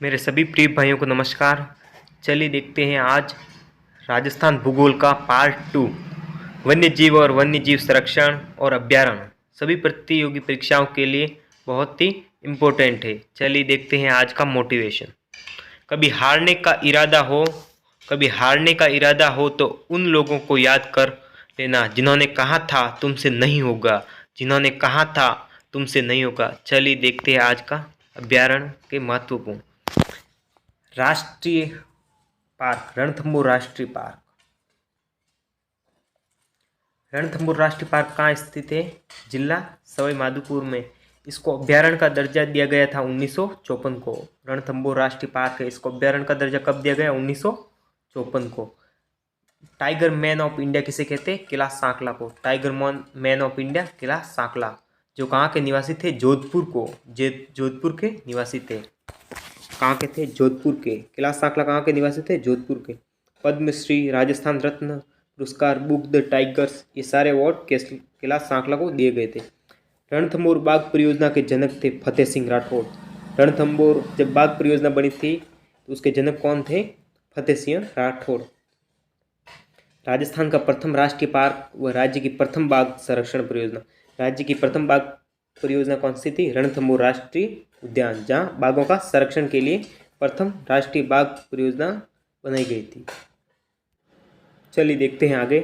मेरे सभी प्रिय भाइयों को नमस्कार। चलिए देखते हैं आज राजस्थान भूगोल का पार्ट 2, वन्य जीव और वन्य जीव संरक्षण और अभ्यारण्य सभी प्रतियोगी परीक्षाओं के लिए बहुत ही इम्पोर्टेंट है। चलिए देखते हैं आज का मोटिवेशन। कभी हारने का इरादा हो तो उन लोगों को याद कर लेना जिन्होंने कहा था तुमसे नहीं होगा, जिन्होंने कहा था तुमसे नहीं होगा। चलिए देखते हैं आज का अभ्यारण्य के महत्वपूर्ण। राष्ट्रीय पार्क रणथंभौर राष्ट्रीय पार्क। रणथंभौर राष्ट्रीय पार्क कहाँ स्थित है? जिला सवाई माधोपुर में। इसको अभ्यारण्य का दर्जा दिया गया था 1954 को। रणथंभौर राष्ट्रीय पार्क है, इसको अभ्यारण्य का दर्जा कब दिया गया? 1954 को। टाइगर मैन ऑफ इंडिया किसे कहते हैं? कैलाश सांकला को। Tiger man of India Kailash सांकला, जो कहाँ के निवासी थे? जोधपुर के निवासी थे। कहाँ के थे? जोधपुर के। कैलाश सांकला कहाँ के निवासी थे? जोधपुर के। पद्मश्री, राजस्थान रत्न पुरस्कार, बुक द टाइगर्स, ये सारे अवार्ड कैलाश सांकला को दिए गए थे। रणथंभौर बाघ परियोजना के जनक थे फतेह सिंह राठौड़। रणथंभौर जब बाघ परियोजना बनी थी तो उसके जनक कौन थे? फतेह सिंह राठौड़। राजस्थान का प्रथम राष्ट्रीय पार्क व राज्य की प्रथम बाघ संरक्षण परियोजना। राज्य की प्रथम बाघ परियोजना कौन सी थी? रणथंभौर राष्ट्रीय उद्यान, जहाँ बाघों का संरक्षण के लिए प्रथम राष्ट्रीय बाघ परियोजना बनाई गई थी। चलिए देखते हैं आगे।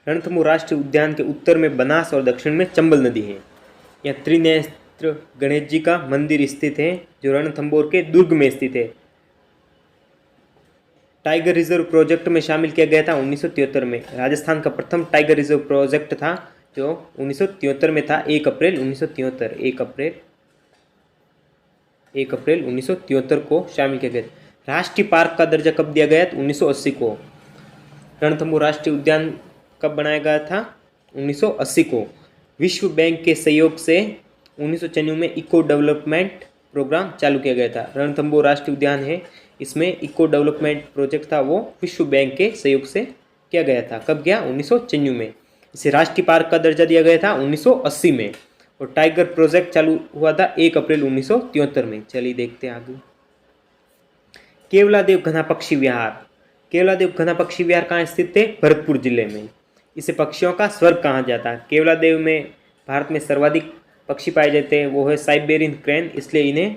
रणथंभौर राष्ट्रीय उद्यान के उत्तर में बनास और दक्षिण में चंबल नदी है। यहाँ त्रिनेत्र गणेश जी का मंदिर स्थित है, जो रणथंभौर के दुर्ग में स्थित है। टाइगर रिजर्व प्रोजेक्ट में शामिल किया गया था 1973 में। राजस्थान का प्रथम टाइगर रिजर्व प्रोजेक्ट था जो 1973 में था। 1 अप्रैल 1973 को शामिल किया गया। राष्ट्रीय पार्क का दर्जा कब दिया गया? 1980 को। रणथंभौर राष्ट्रीय उद्यान कब बनाया गया था? 1980 को। विश्व बैंक के सहयोग से 1994 में इको डेवलपमेंट प्रोग्राम चालू किया गया था। रणथंभौर राष्ट्रीय उद्यान है, इसमें इको डेवलपमेंट प्रोजेक्ट था, वो विश्व बैंक के सहयोग से किया गया था। कब गया? 1994 में। इसे राष्ट्रीय पार्क का दर्जा दिया गया था 1980 में। और टाइगर प्रोजेक्ट चालू हुआ था 1 अप्रैल 1973 में। चलिए देखते हैं आगे। केवलादेव घना पक्षी विहार। केवलादेव घना पक्षी विहार कहाँ स्थित है? भरतपुर जिले में। इसे पक्षियों का स्वर्ग कहा जाता है। केवलादेव में भारत में सर्वाधिक पक्षी पाए जाते हैं, वो है साइबेरियन क्रेन, इसलिए इन्हें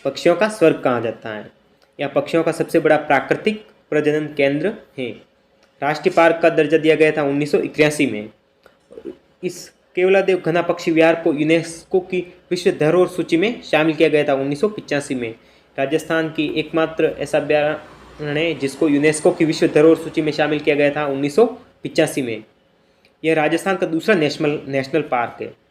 पक्षियों का स्वर्ग कहा जाता है। यह पक्षियों का सबसे बड़ा प्राकृतिक प्रजनन केंद्र है। राष्ट्रीय पार्क का दर्जा दिया गया था 1981 में। इस केवलादेव घना पक्षी विहार को यूनेस्को की विश्व धरोहर सूची में शामिल किया गया था 1985 में। राजस्थान की एकमात्र ऐसा अभ्यारण्य है जिसको यूनेस्को की विश्व धरोहर सूची में शामिल किया गया था 1985 में। यह राजस्थान का दूसरा नेशनल पार्क है।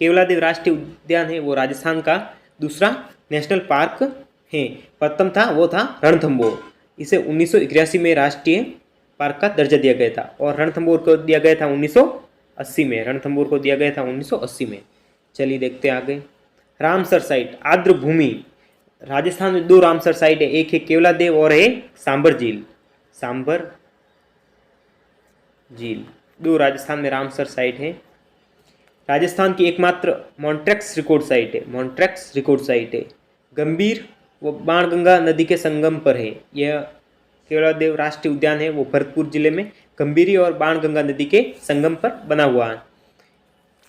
केवलादेव राष्ट्रीय उद्यान है, वो राजस्थान का दूसरा नेशनल पार्क है। प्रथम था वो था रणथंभौर। इसे 1981 में राष्ट्रीय पार्क का दर्जा दिया गया था। और रणथंभौर को दिया गया था 1980 में। रणथंभौर को दिया गया था 1980 में। चलिए देखते हैं आगे। रामसर साइट, आर्द्र भूमि। राजस्थान में 2 रामसर साइट है, एक है केवलादेव और एक सांबर झील। सांबर झील, 2 राजस्थान में रामसर साइट है। राजस्थान की एकमात्र मॉन्ट्रेक्स रिकॉर्ड साइट है। गंभीर वो बाणगंगा नदी के संगम पर है। यह केवलादेव राष्ट्रीय उद्यान है, वो भरतपुर जिले में गंभीरी और बाणगंगा नदी के संगम पर बना हुआ है।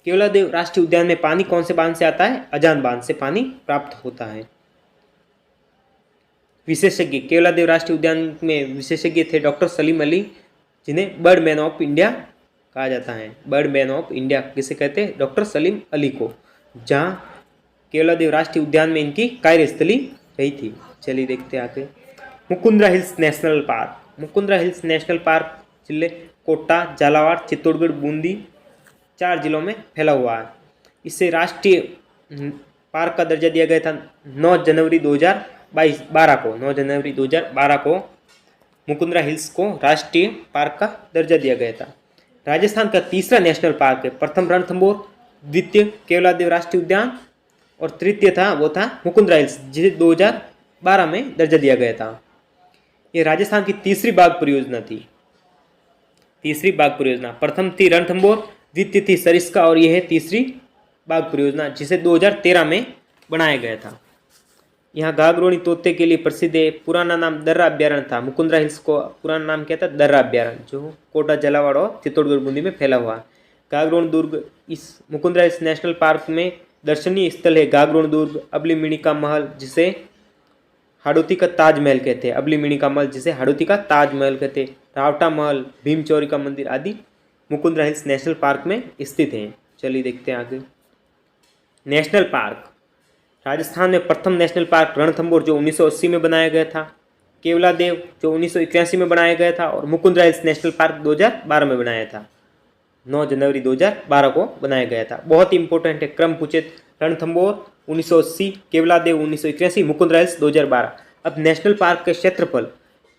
केवलादेव राष्ट्रीय उद्यान में पानी कौन से बांध से आता है? अजान बांध से पानी प्राप्त होता है। विशेषज्ञ, केवलादेव राष्ट्रीय उद्यान में विशेषज्ञ थे डॉक्टर सलीम अली, जिन्हें बर्ड मैन ऑफ इंडिया कहा जाता है। बर्ड मैन ऑफ इंडिया किसे कहते हैं? डॉक्टर सलीम अली को। जहाँ केवलादेव राष्ट्रीय उद्यान में इनकी कार्यस्थली रही थी। चलिए देखते हैं आगे। Mukundra hills national park. Mukundra hills national park जिले कोटा, झालावाड़, चित्तौड़गढ़, बूंदी 4 जिलों में फैला हुआ है। इसे राष्ट्रीय पार्क का दर्जा दिया गया था 9 जनवरी 2012 को। मुकुंद्रा हिल्स को राष्ट्रीय पार्क का दर्जा दिया गया था। राजस्थान का तीसरा नेशनल पार्क है। प्रथम रणथंभौर, द्वितीय केवलादेव राष्ट्रीय उद्यान और तृतीय था वो था मुकुंद्रा हिल्स, जिसे 2012 में दर्जा दिया गया था। ये राजस्थान की तीसरी बाघ परियोजना थी। प्रथम थी रणथंभौर, द्वितीय थी सरिस्का और यह है तीसरी बाघ परियोजना, जिसे 2013 में बनाया गया था। यहाँ गागरोनी तोते के लिए प्रसिद्ध है। पुराना नाम दर्रा अभ्यारण्य था। मुकुंदरा हिल्स को पुराना नाम क्या था? दर्रा अभ्यारण्य, जो कोटा, झालावाड़ और चित्तौड़गढ़ बूंदी में फैला हुआ है। गागरोन दुर्ग इस मुकुंदरा हिल्स नेशनल पार्क में दर्शनीय स्थल है। गागरोन दुर्ग, अबली का महल जिसे हाड़ौती का ताजमहल कहते हैं, अबली का महल जिसे हाड़ौती का ताजमहल कहते हैं, रावटा महल, भीम चौरी का मंदिर आदि मुकुंदरा हिल्स नेशनल पार्क में स्थित हैं। चलिए देखते हैं आगे। National park. राजस्थान में प्रथम नेशनल पार्क रणथंभौर जो 1980 में बनाया गया था, केवलादेव जो 1981 में बनाया गया था, और मुकुंदरा हिल्स नेशनल पार्क 2012 में बनाया था। 9 जनवरी 2012 को बनाया गया था। बहुत ही इंपॉर्टेंट है, क्रम पूछे। रणथंभौर 1980, केवलादेव 1981, मुकुंदरा हिल्स 2012। अब नेशनल पार्क के क्षेत्रफल,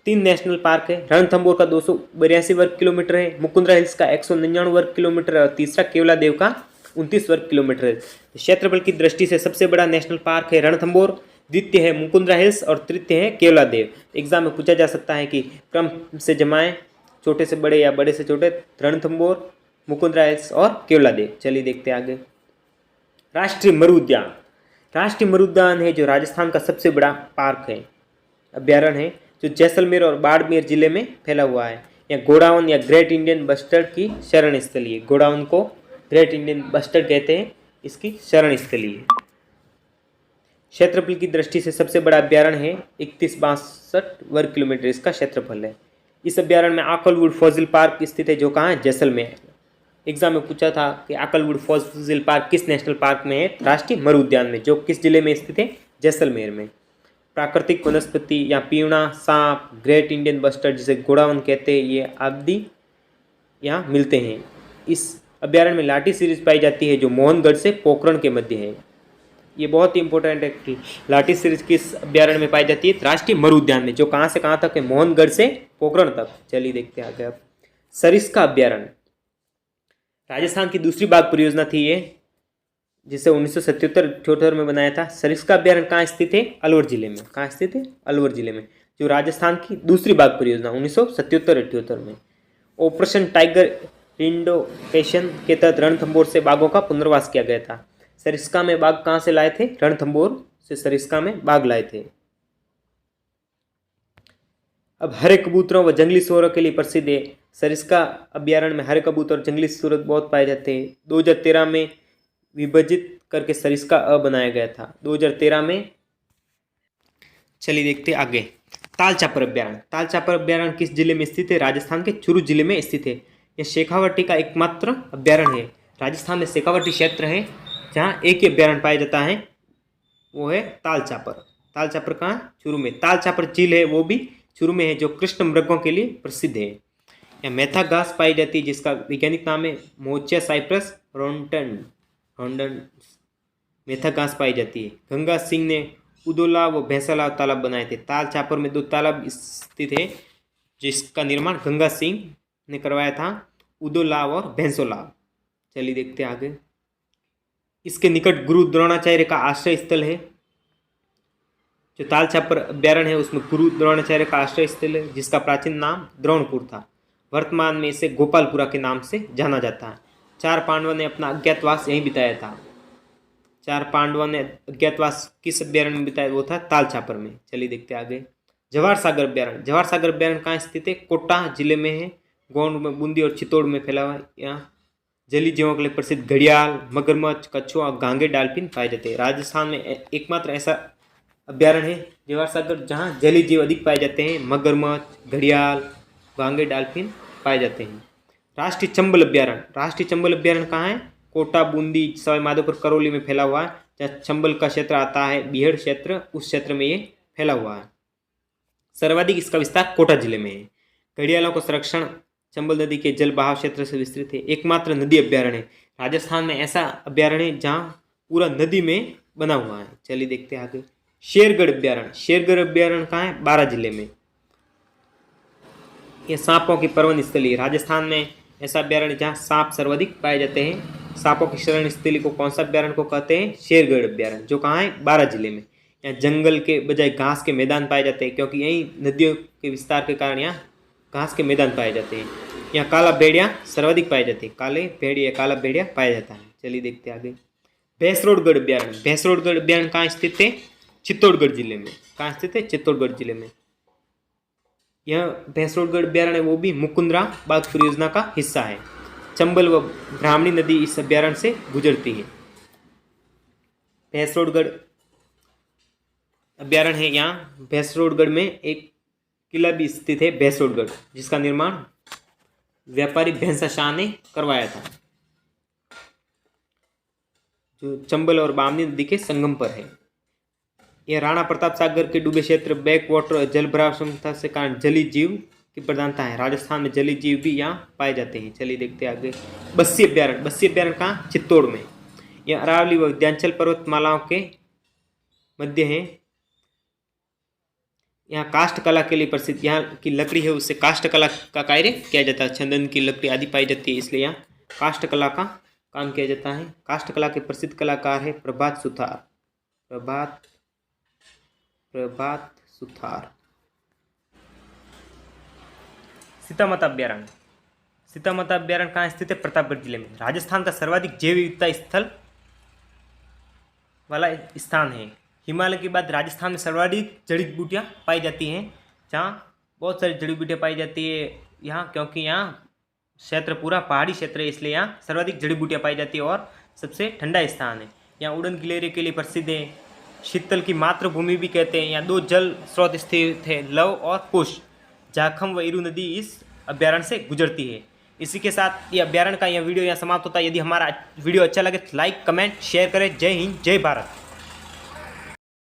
3 नेशनल पार्क है। रणथंभौर का 282 वर्ग किलोमीटर है, मुकुंदरा हिल्स का 199 वर्ग किलोमीटर है, और तीसरा केवलादेव का 29 वर्ग किलोमीटर है। क्षेत्रफल की दृष्टि से सबसे बड़ा नेशनल पार्क है रणथंभौर, द्वितीय है मुकुंदरा हिल्स और तृतीय है केवलादेव। एग्जाम में पूछा जा सकता है कि क्रम से जमाएं, छोटे से बड़े या बड़े से छोटे, रणथंभौर, मुकुंदरा हिल्स और केवलादेव। चलिए देखते हैं आगे। राष्ट्रीय मरु उद्यान। राष्ट्रीय मरु उद्यान है जो राजस्थान का सबसे बड़ा पार्क है, अभ्यारण्य है, जो जैसलमेर और बाड़मेर जिले में फैला हुआ है। यहाँ गोडाउन या ग्रेट इंडियन बस्टर्ड की शरण स्थली है। गोडाउन को ग्रेट इंडियन बस्टर्ड कहते हैं, इसकी शरण स्थली है। क्षेत्रफल की दृष्टि से सबसे बड़ा अभ्यारण्य है, 3162 वर्ग किलोमीटर इसका क्षेत्रफल है। इस अभ्यारण्य में आकलवुड फॉसिल पार्क स्थित है, जो कहाँ है? जैसलमेर। एग्जाम में पूछा था कि आकलवुड फॉसिल पार्क किस नेशनल पार्क में है? राष्ट्रीय मरु उद्यान में, जो किस जिले में स्थित है? जैसलमेर में। प्राकृतिक वनस्पति या पीवड़ा, सांप, ग्रेट इंडियन बस्टर्ड जिसे गोडाउन कहते हैं, ये आदि यहाँ मिलते हैं। इस अभ्यारण्य में लाठी सीरीज पाई जाती है, जो मोहनगढ़ से पोखरण के मध्य है। ये बहुत ही इंपॉर्टेंट है कि लाठी सीरीज किस अभ्यारण्य में पाई जाती है? राष्ट्रीय मरु उद्यान में, जो कहाँ से कहाँ तक है? मोहनगढ़ से पोखरण तक। चलिए देखते हैं आगे। अब सरिस्का अभ्यारण्य राजस्थान की दूसरी बाघ परियोजना थी ये, जिसे 1977-78 में बनाया था। सरिस्का अभ्यारण्य कहाँ स्थित है? अलवर जिले में। कहाँ स्थित है? अलवर जिले में, जो राजस्थान की दूसरी बाघ परियोजना 1977-78 में। ऑपरेशन टाइगर रिंडोकेशन के तहत रणथंभौर से बाघों का पुनर्वास किया गया था। सरिस्का में बाघ कहाँ से लाए थे? रणथंभौर से सरिस्का में बाघ लाए थे। अब हरे कबूतरों व जंगली सूअरों के लिए प्रसिद्ध है। सरिस्का अभ्यारण्य में हरे कबूतर और जंगली सूअर बहुत पाए जाते हैं। 2013 में विभाजित करके सरिस्का बनाया गया था, 2013 में। चलिए देखते आगे। ताल चापर अभ्यारण्य। ताल चापर अभ्यारण्य किस जिले में स्थित है? राजस्थान के चुरू जिले में स्थित है। यह शेखावाटी का एकमात्र अभ्यारण्य है। राजस्थान में शेखावाटी क्षेत्र है जहाँ एक ही अभ्यारण्य पाया जाता है, वो है ताल चापर। ताल चापर कहाँ? चुरू में। ताल चापर झील है, वो भी चुरू में है, जो कृष्ण मृगों के लिए प्रसिद्ध है। यहाँ मेथा घास पाई जाती है, जिसका वैज्ञानिक नाम है मोचिया साइप्रस रोंडन। मेथा घास पाई जाती है। गंगा सिंह ने उदोला व भैंसाला तालाब बनाए थे। ताल चापर में 2 तालाब स्थित है, जिसका निर्माण गंगा सिंह ने करवाया था, उदोलाव और भैंसोलाव। चलिए देखते हैं आगे। इसके निकट गुरु द्रोणाचार्य का आश्रय स्थल है। जो ताल चापर अभ्यारण्य है उसमें गुरु द्रोणाचार्य का आश्रय स्थल है, जिसका प्राचीन नाम द्रोणपुर था। वर्तमान में इसे गोपालपुरा के नाम से जाना जाता है। 4 पांडवों ने अपना अज्ञातवास यहीं बिताया था। 4 पांडवों ने अज्ञातवास किस अभ्यारण्य में बिताया? वो था ताल चापर में। चलिए देखते आगे। जवाहर सागर अभ्यारण्य। जवाहर सागर अभ्यारण्य कहाँ स्थित है? कोटा जिले में है। गोंड में, बूंदी और चित्तौड़ में फैला हुआ है। यहाँ जलीय जीवों के लिए प्रसिद्ध घड़ियाल, मगरमच्छ, कछुआ और गांगे डाल्फिन पाए जाते हैं। राजस्थान में एकमात्र ऐसा अभ्यारण्य है जवाहर सागर जहाँ जलीय जीव अधिक पाए जाते हैं। मगरमच्छ, घड़ियाल, गांगे डाल्फिन पाए जाते हैं। राष्ट्रीय चंबल अभ्यारण्य। राष्ट्रीय चंबल अभ्यारण्य कहाँ है? कोटा, बूंदी, सवाई माधोपुर, करौली में फैला हुआ है। जहाँ चंबल का क्षेत्र आता है, बीहड़ क्षेत्र, उस क्षेत्र में ये फैला हुआ है। सर्वाधिक इसका विस्तार कोटा जिले में है। घड़ियालों का संरक्षण चंबल नदी के जल बहाव क्षेत्र से विस्तृत है। एकमात्र नदी अभ्यारण्य है। राजस्थान में ऐसा अभ्यारण्य है जहाँ पूरा नदी में बना हुआ है। चलिए देखते हैं आगे। शेरगढ़ अभ्यारण्य। शेरगढ़ अभ्यारण्य कहाँ है? 12 जिले में। यह सांपों की पर्वन स्थली है। राजस्थान में ऐसा अभ्यारण्य जहाँ सांप सर्वाधिक पाए जाते हैं। सांपों की शरण स्थली को कौन सा अभ्यारण्य को कहते हैं? शेरगढ़ अभ्यारण्य, जो कहाँ है? 12 जिले में। यहाँ जंगल के बजाय घास के मैदान पाए जाते हैं, क्योंकि यही नदियों के विस्तार के कारण यहाँ घास के मैदान पाए जाते हैं। यहाँ काला भेड़िया सर्वाधिक पाए जाते हैं। काले भेड़िया, काला भेड़िया पाया जाता है। चलिए देखते हैं आगे। भैंसरोडगढ़ अभ्यारण्य। भैंसरोडगढ़ अभ्यारण्य कहाँ स्थित है? चित्तौड़गढ़ जिले में। कहाँ स्थित है? चित्तौड़गढ़ जिले में। यह भैंसरोडगढ़ अभ्यारण्य वो भी मुकुंदरा बाग परियोजना का हिस्सा है। चंबल व ब्राह्मणी नदी इस अभ्यारण्य से गुजरती है। भैंसरोडगढ़ अभ्यारण्य है। यहाँ भैंसरोडगढ़ में एक किला भी स्थित है भैंसरोडगढ़, जिसका निर्माण व्यापारी भैंसा शाह ने करवाया था, जो चंबल और बामनी नदी के संगम पर है। यह राणा प्रताप सागर के डूबे क्षेत्र, बैक वाटर, जल भराव क्षमता से कारण जलीय जीव की प्रधानता है। राजस्थान में जलीय जीव भी यहाँ पाए जाते हैं। चलिए देखते हैं आगे। बस्सी अभ्यारण्य। बस्सी अभ्यारण्य कहाँ? चित्तौड़ में। यह अरावली व विंध्याचल पर्वतमालाओं के मध्य है। यहाँ काष्ठ कला के लिए प्रसिद्ध। यहाँ की लकड़ी है, उससे काष्ठ कला का कार्य किया जाता है। चंदन की लकड़ी आदि पाई जाती है, इसलिए यहाँ काष्ठ कला का काम किया जाता है। काष्ठ कला के प्रसिद्ध कलाकार है प्रभात सुथार। प्रभात सुथार। सीतामाता अभ्यारण्य। सीतामाता अभ्यारण्य कहाँ स्थित है? प्रतापगढ़ जिले में। राजस्थान का सर्वाधिक जैव विविधता स्थल वाला स्थान है। हिमालय के बाद राजस्थान में सर्वाधिक जड़ी बूटियाँ पाई जाती हैं, जहाँ बहुत सारी जड़ी बूटियाँ पाई जाती है यहाँ, क्योंकि यहाँ क्षेत्र पूरा पहाड़ी क्षेत्र है, इसलिए यहाँ सर्वाधिक जड़ी बूटियाँ पाई जाती है और सबसे ठंडा स्थान है। यहाँ उड़न गिलेरिया के लिए प्रसिद्ध है। शीतल की मातृभूमि भी कहते हैं। यहाँ 2 जल स्रोत स्थित है, लव और कुश। जाखम व इरू नदी इस अभ्यारण्य से गुजरती है। इसी के साथ ये अभ्यारण्य का यह वीडियो यहाँ समाप्त होता है। यदि हमारा वीडियो अच्छा लगे तो लाइक, कमेंट, शेयर करें। जय हिंद, जय भारत।